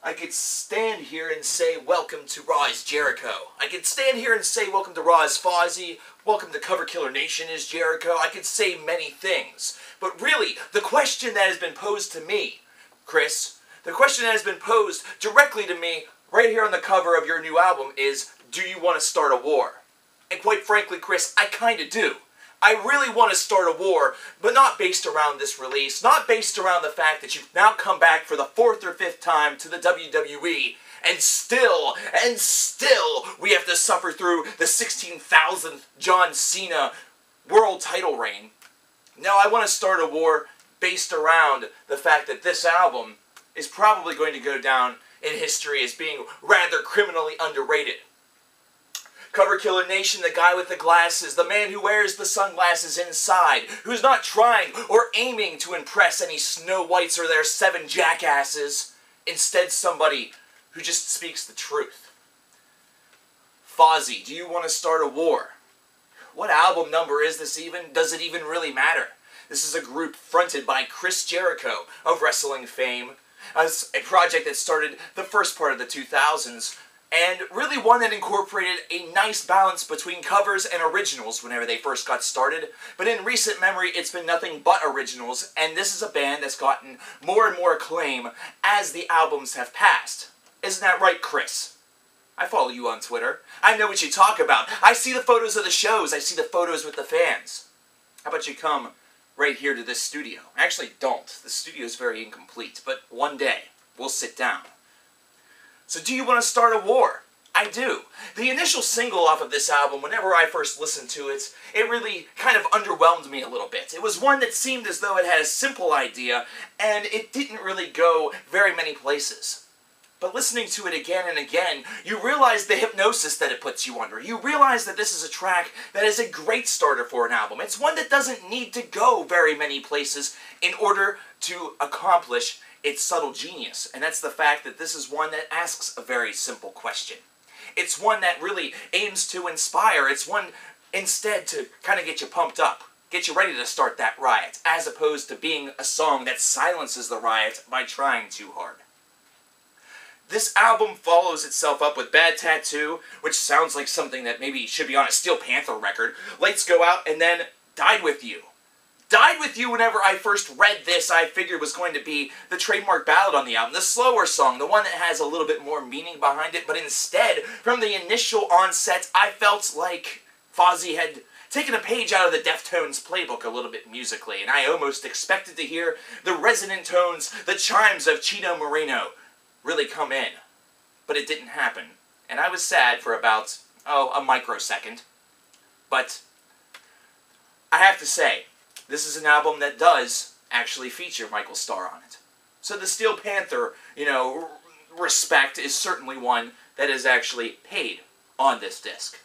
I could stand here and say, welcome to Raw is Jericho. I could stand here and say, welcome to Raw is Fozzy. Welcome to Cover-Killer-Nation is Jericho. I could say many things. But really, the question that has been posed to me, Chris, the question that has been posed directly to me right here on the cover of your new album is, do you want to start a war? And quite frankly, Chris, I kind of do. I really want to start a war, but not based around this release, not based around the fact that you've now come back for the 4th or 5th time to the WWE, and still, we have to suffer through the 16,000th John Cena world title reign. No, I want to start a war based around the fact that this album is probably going to go down in history as being rather criminally underrated. Cover-Killer-Nation, the guy with the glasses, the man who wears the sunglasses inside, who's not trying or aiming to impress any Snow Whites or their 7 jackasses. Instead, somebody who just speaks the truth. Fozzy, do you want to start a war? What album number is this even? Does it even really matter? This is a group fronted by Chris Jericho of wrestling fame, a project that started the first part of the 2000s, and really one that incorporated a nice balance between covers and originals whenever they first got started. But in recent memory, it's been nothing but originals, and this is a band that's gotten more and more acclaim as the albums have passed. Isn't that right, Chris? I follow you on Twitter. I know what you talk about. I see the photos of the shows. I see the photos with the fans. How about you come right here to this studio? Actually, don't. The studio is very incomplete, but one day we'll sit down. So do you want to start a war? I do. The initial single off of this album, whenever I first listened to it, it really kind of underwhelmed me a little bit. It was one that seemed as though it had a simple idea, and it didn't really go very many places. But listening to it again and again, you realize the hypnosis that it puts you under. You realize that this is a track that is a great starter for an album. It's one that doesn't need to go very many places in order to accomplish its subtle genius, and that's the fact that this is one that asks a very simple question. It's one that really aims to inspire. It's one, instead, to kind of get you pumped up, get you ready to start that riot, as opposed to being a song that silences the riot by trying too hard. This album follows itself up with Bad Tattoo, which sounds like something that maybe should be on a Steel Panther record, Lights Go Out, and then Died With You. Died With You, whenever I first read this, I figured was going to be the trademark ballad on the album, the slower song, the one that has a little bit more meaning behind it, but instead, from the initial onset, I felt like Fozzy had taken a page out of the Deftones playbook a little bit musically, and I almost expected to hear the resonant tones, the chimes of Chino Moreno really come in. But it didn't happen, and I was sad for about, a microsecond. But I have to say, this is an album that does actually feature Michael Starr on it. So the Steel Panther, respect is certainly one that is actually paid on this disc.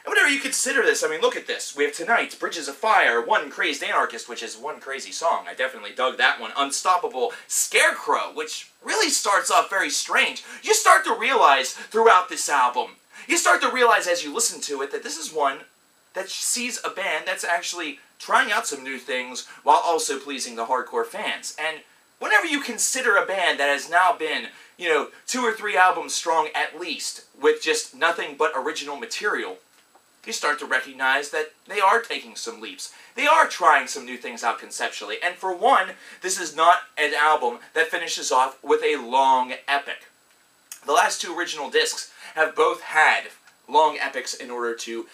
And whenever you consider this, I mean, look at this. We have Tonight, Bridges of Fire, One Crazed Anarchist, which is one crazy song. I definitely dug that one. Unstoppable Scarecrow, which really starts off very strange. You start to realize throughout this album, you start to realize as you listen to it that this is one that sees a band that's actually trying out some new things while also pleasing the hardcore fans. And whenever you consider a band that has now been, 2 or 3 albums strong at least, with just nothing but original material, you start to recognize that they are taking some leaps. They are trying some new things out conceptually. And for one, this is not an album that finishes off with a long epic. The last 2 original discs have both had long epics in order to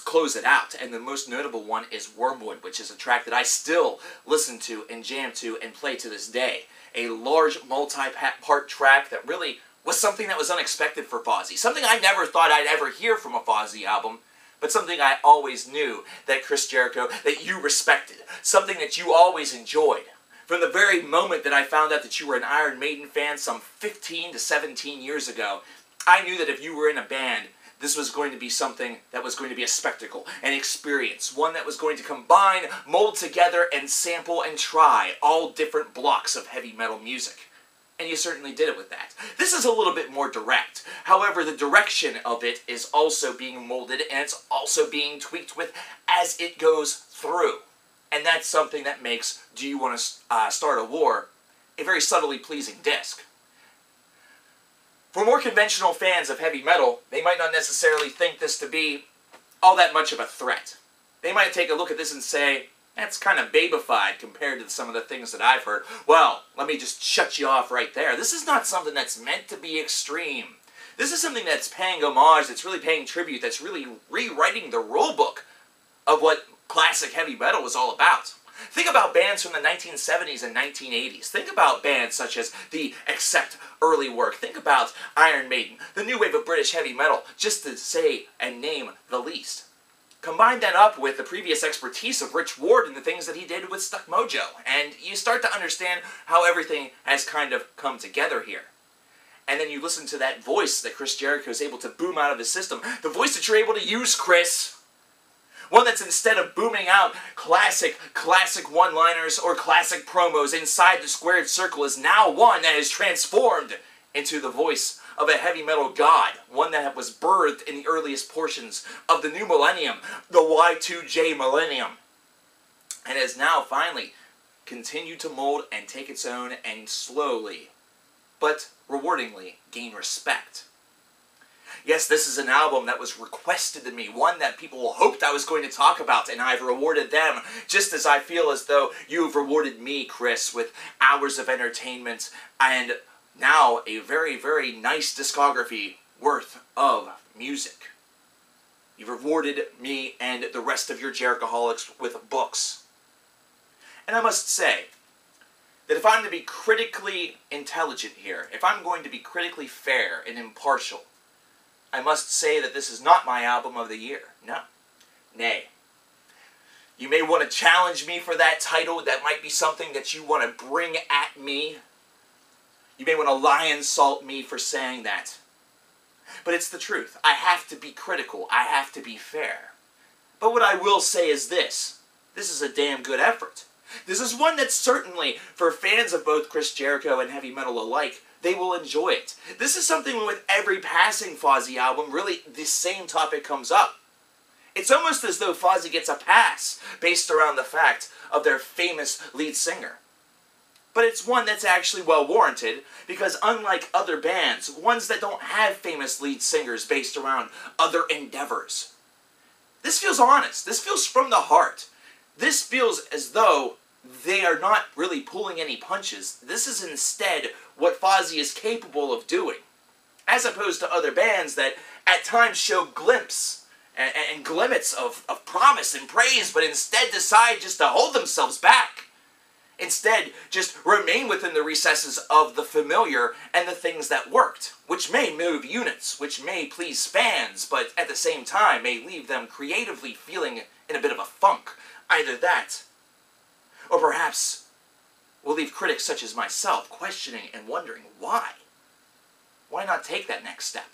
close it out, and the most notable one is Wormwood, which is a track that I still listen to and jam to and play to this day. A large multi-part track that really was something that was unexpected for Fozzy. Something I never thought I'd ever hear from a Fozzy album, but something I always knew that Chris Jericho, that you respected. Something that you always enjoyed. From the very moment that I found out that you were an Iron Maiden fan some 15 to 17 years ago, I knew that if you were in a band, this was going to be something that was going to be a spectacle, an experience, one that was going to combine, mold together, and sample and try all different blocks of heavy metal music. And you certainly did it with that. This is a little bit more direct. However, the direction of it is also being molded, and it's also being tweaked with as it goes through. And that's something that makes Do You Want to Start a War a very subtly pleasing disc. For more conventional fans of heavy metal, they might not necessarily think this to be all that much of a threat. They might take a look at this and say, that's kind of babified compared to some of the things that I've heard. Well, let me just shut you off right there. This is not something that's meant to be extreme. This is something that's paying homage, that's really paying tribute, that's really rewriting the rulebook of what classic heavy metal was all about. Think about bands from the 1970s and 1980s. Think about bands such as the Accept early work. Think about Iron Maiden, the new wave of British heavy metal, just to say and name the least. Combine that up with the previous expertise of Rich Ward and the things that he did with Stuck Mojo, and you start to understand how everything has kind of come together here. And then you listen to that voice that Chris Jericho is able to boom out of his system. The voice that you're able to use, Chris. One that's, instead of booming out classic one-liners or classic promos inside the squared circle, is now one that is transformed into the voice of a heavy metal god. One that was birthed in the earliest portions of the new millennium, the Y2J millennium. And has now finally continued to mold and take its own and slowly, but rewardingly, gain respect. Yes, this is an album that was requested to me, one that people hoped I was going to talk about, and I've rewarded them, just as I feel as though you've rewarded me, Chris, with hours of entertainment, and now a very, very nice discography worth of music. You've rewarded me and the rest of your Jerichoholics with books. And I must say that if I'm to be critically intelligent here, if I'm going to be critically fair and impartial, I must say that this is not my album of the year. No. Nay. You may want to challenge me for that title. That might be something that you want to bring at me. You may want to lion salt me for saying that. But it's the truth. I have to be critical. I have to be fair. But what I will say is this. This is a damn good effort. This is one that certainly, for fans of both Chris Jericho and heavy metal alike, they will enjoy it. This is something with every passing Fozzy album, really the same topic comes up. It's almost as though Fozzy gets a pass based around the fact of their famous lead singer. But it's one that's actually well warranted, because unlike other bands, ones that don't have famous lead singers based around other endeavors, this feels honest. This feels from the heart. This feels as though they are not really pulling any punches. This is instead what Fozzy is capable of doing, as opposed to other bands that at times show glimpses and glimmets of promise and praise, but instead decide just to hold themselves back. Instead, just remain within the recesses of the familiar and the things that worked, which may move units, which may please fans, but at the same time may leave them creatively feeling in a bit of a funk. Either that, or perhaps will leave critics such as myself questioning and wondering why. Why not take that next step?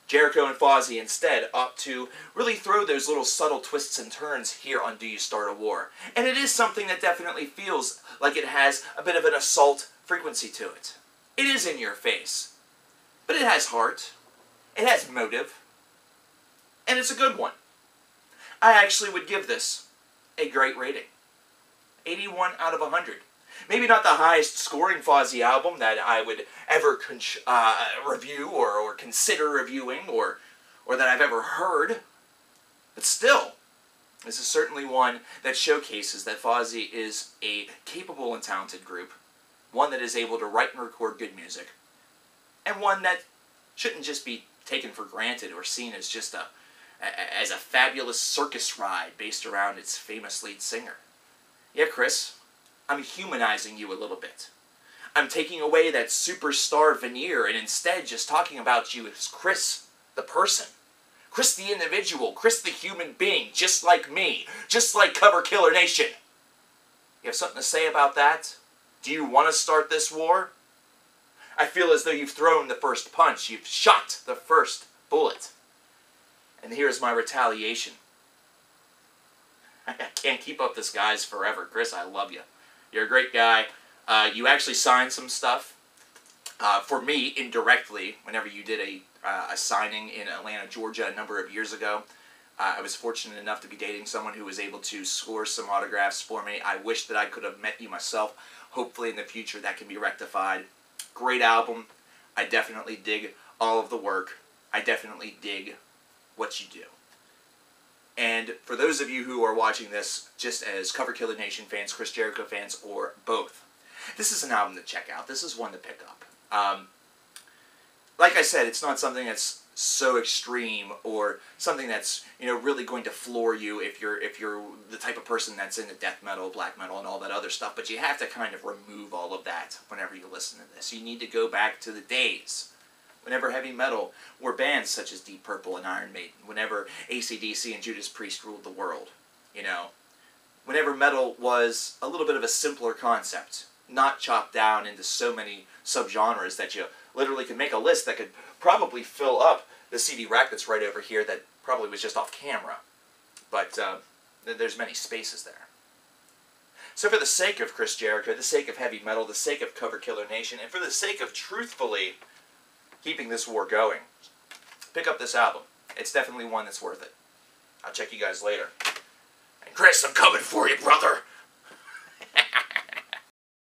Jericho and Fozzy instead opt to really throw those little subtle twists and turns here on Do You Start a War. And it is something that definitely feels like it has a bit of an assault frequency to it. It is in your face. But it has heart. It has motive. And it's a good one. I actually would give this a great rating. 81 out of 100. Maybe not the highest scoring Fozzy album that I would ever review or consider reviewing or that I've ever heard. But still, this is certainly one that showcases that Fozzy is a capable and talented group. One that is able to write and record good music. And one that shouldn't just be taken for granted or seen as just as a fabulous circus ride based around its famous lead singer. Yeah, Chris, I'm humanizing you a little bit. I'm taking away that superstar veneer and instead just talking about you as Chris, the person. Chris the individual, Chris the human being, just like me, just like coverkillernation. You have something to say about that? Do you want to start this war? I feel as though you've thrown the first punch, you've shot the first bullet. And here's my retaliation. I can't keep up this guy's forever. Chris, I love you. You're a great guy. You actually signed some stuff for me indirectly whenever you did a signing in Atlanta, Georgia a number of years ago. I was fortunate enough to be dating someone who was able to score some autographs for me. I wish that I could have met you myself. Hopefully in the future that can be rectified. Great album. I definitely dig all of the work. I definitely dig what you do. And for those of you who are watching this just as Cover Killer Nation fans, Chris Jericho fans, or both, this is an album to check out. This is one to pick up. Like I said, it's not something that's so extreme or something that's, you know, really going to floor you if you're the type of person that's into death metal, black metal, and all that other stuff. But you have to kind of remove all of that whenever you listen to this. You need to go back to the days whenever heavy metal were bands such as Deep Purple and Iron Maiden, whenever AC/DC and Judas Priest ruled the world, you know, whenever metal was a little bit of a simpler concept, not chopped down into so many subgenres that you literally could make a list that could probably fill up the CD rack that's right over here that probably was just off camera. But there's many spaces there. So for the sake of Chris Jericho, the sake of heavy metal, the sake of Cover Killer Nation, and for the sake of truthfully keeping this war going, pick up this album. It's definitely one that's worth it. I'll check you guys later. And Chris, I'm coming for you, brother!